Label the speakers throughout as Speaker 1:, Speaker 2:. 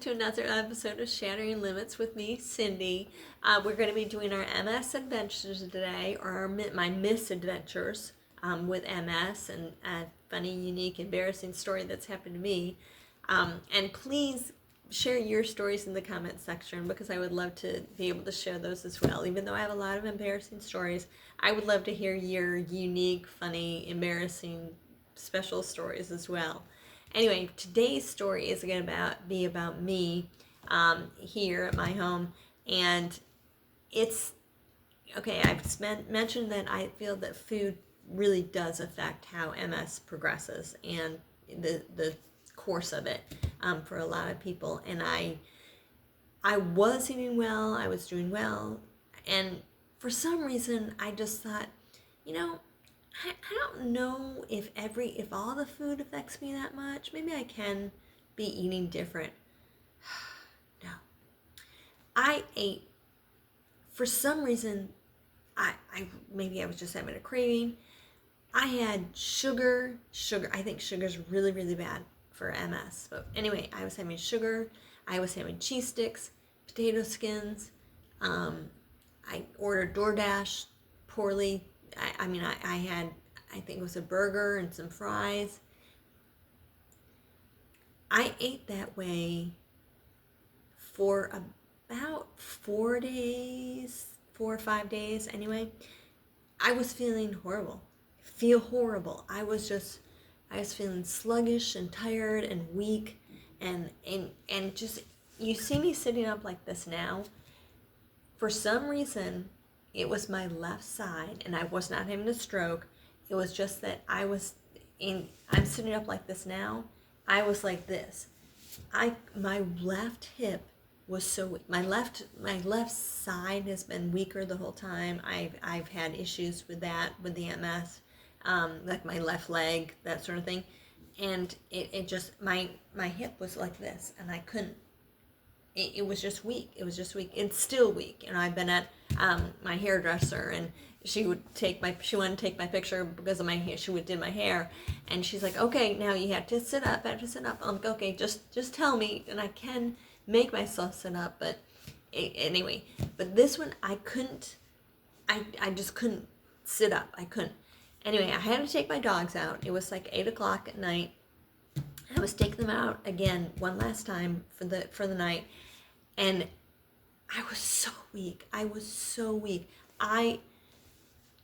Speaker 1: to another episode of Shattering Limits with me, Cindy. We're going to be doing our MS adventures today, or my misadventures with MS, and a funny, unique, embarrassing story that's happened to me. And please share your stories in the comment section, because I would love to be able to share those as well. Even though I have a lot of embarrassing stories, I would love to hear your unique, funny, embarrassing, special stories as well. Anyway, today's story is going to be about me here at my home, and it's okay. I've mentioned that I feel that food really does affect how MS progresses and the course of it for a lot of people. And I was eating well, I was doing well, and for some reason I just thought, you know, I don't know if all the food affects me that much. Maybe I can be eating different. No. I ate, for some reason, maybe I was just having a craving. I had sugar. I think sugar's really, really bad for MS. But anyway, I was having sugar. I was having cheese sticks, potato skins. I ordered DoorDash poorly. I had, I think it was a burger and some fries. I ate that way for about 4 or 5 days anyway. I was feeling horrible. I was feeling sluggish and tired and weak, and just, you see me sitting up like this now. For some reason, it was my left side, and I was not having a stroke. It was just that I'm sitting up like this now. I was like this. My left hip was so weak. My left side has been weaker the whole time. I've had issues with that, with the MS, like my left leg, that sort of thing. And it just, my hip was like this, and I couldn't. It was just weak. It's still weak. And I've been at my hairdresser, and she wanted to take my picture because of my hair. She did my hair, and she's like, okay, now you have to sit up. I'm like, okay, just tell me, and I can make myself sit up. But anyway, but this one I couldn't. I just couldn't sit up. I couldn't. Anyway, I had to take my dogs out. It was like 8:00 at night. I was taking them out again one last time for the night, and I was so weak.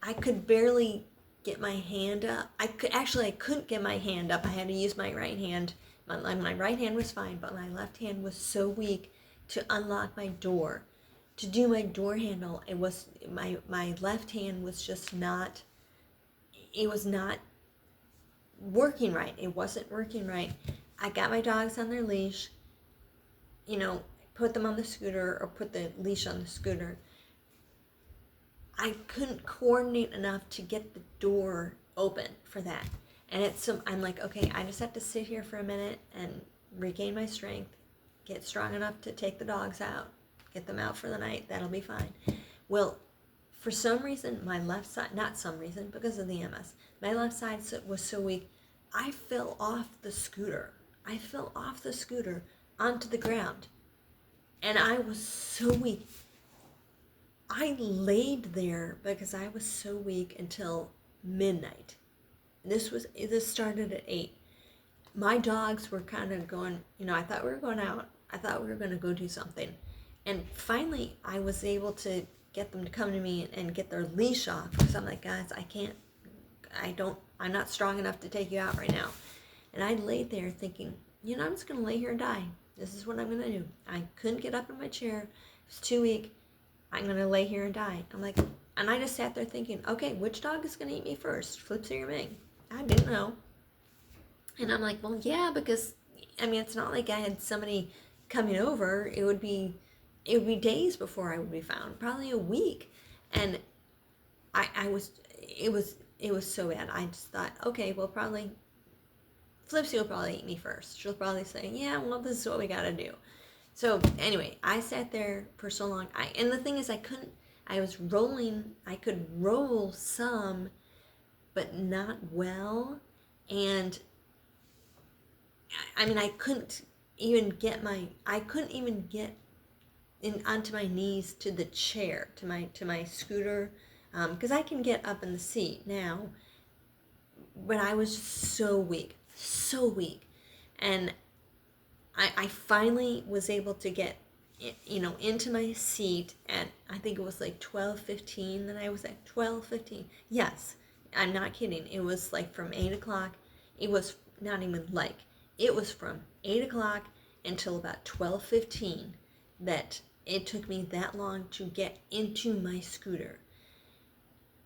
Speaker 1: I could barely get my hand up. I couldn't get my hand up. I had to use my right hand. My right hand was fine, but my left hand was so weak to unlock my door, to do my door handle. It was my left hand was just not. It was not working right. It wasn't working right. I got my dogs on their leash, put them on the scooter, or put the leash on the scooter. I couldn't coordinate enough to get the door open for that. And I'm like, okay, I just have to sit here for a minute and regain my strength, get strong enough to take the dogs out, get them out for the night. That'll be fine. Well, for some reason, my left side, not some reason, because of the MS, my left side was so weak, I fell off the scooter. Onto the ground. And I was so weak. I laid there because I was so weak until midnight. This started at 8. My dogs were kind of going, I thought we were going out. I thought we were going to go do something. And finally, I was able to get them to come to me and get their leash off, because I'm like, guys, I'm not strong enough to take you out right now. And I laid there thinking, I'm just going to lay here and die. This is what I'm going to do. I couldn't get up in my chair. I was too weak. I'm going to lay here and die. I'm like, and I just sat there thinking, okay, which dog is going to eat me first? Flipsy or Ming? I didn't know. And I'm like, well, yeah, because, it's not like I had somebody coming over. It would be days before I would be found, probably a week. And it was so bad. I just thought, okay, well, probably Flipsy will probably eat me first. She'll probably say, yeah, well, this is what we got to do. So anyway, I sat there for so long. And the thing is, I was rolling. I could roll some, but not well. And I couldn't I couldn't even get onto my knees to the chair, to my scooter, because I can get up in the seat now, but I was so weak, and I finally was able to get, into my seat at, I think it was like 12:15 that I was at 12:15. Yes, I'm not kidding. It was like from 8 o'clock. It was not even like, it was from 8 o'clock until about 12:15 that it took me that long to get into my scooter.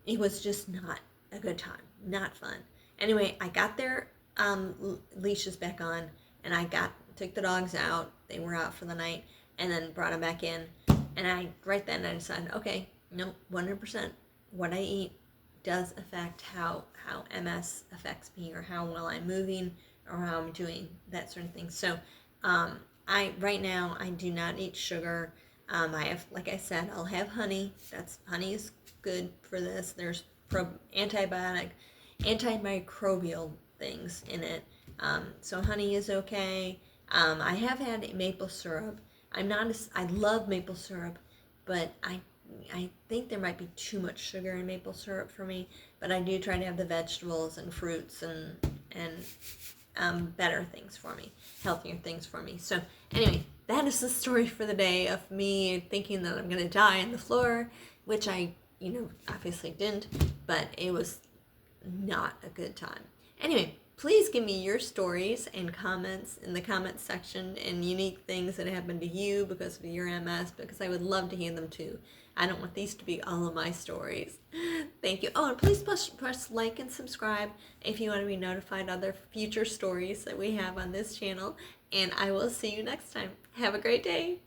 Speaker 1: It was just not a good time, not fun. Anyway, I got their leashes back on, and took the dogs out. They were out for the night, and then brought them back in. And right then I decided, okay, no, 100%, what I eat does affect how MS affects me, or how well I'm moving, or how I'm doing, that sort of thing. So right now I do not eat sugar. I have, like I said, I'll have honey. Honey is good for this. There's antimicrobial things in it. So honey is okay. I have had maple syrup. I love maple syrup, but I think there might be too much sugar in maple syrup for me. But I do try to have the vegetables and fruits and better things for me, healthier things for me. So anyway, that is the story for the day of me thinking that I'm going to die on the floor, which I, obviously didn't, but it was not a good time. Anyway, please give me your stories and comments in the comments section, and unique things that happened to you because of your MS, because I would love to hear them too. I don't want these to be all of my stories. Thank you. Oh, and please press like and subscribe if you want to be notified of other future stories that we have on this channel. And I will see you next time. Have a great day.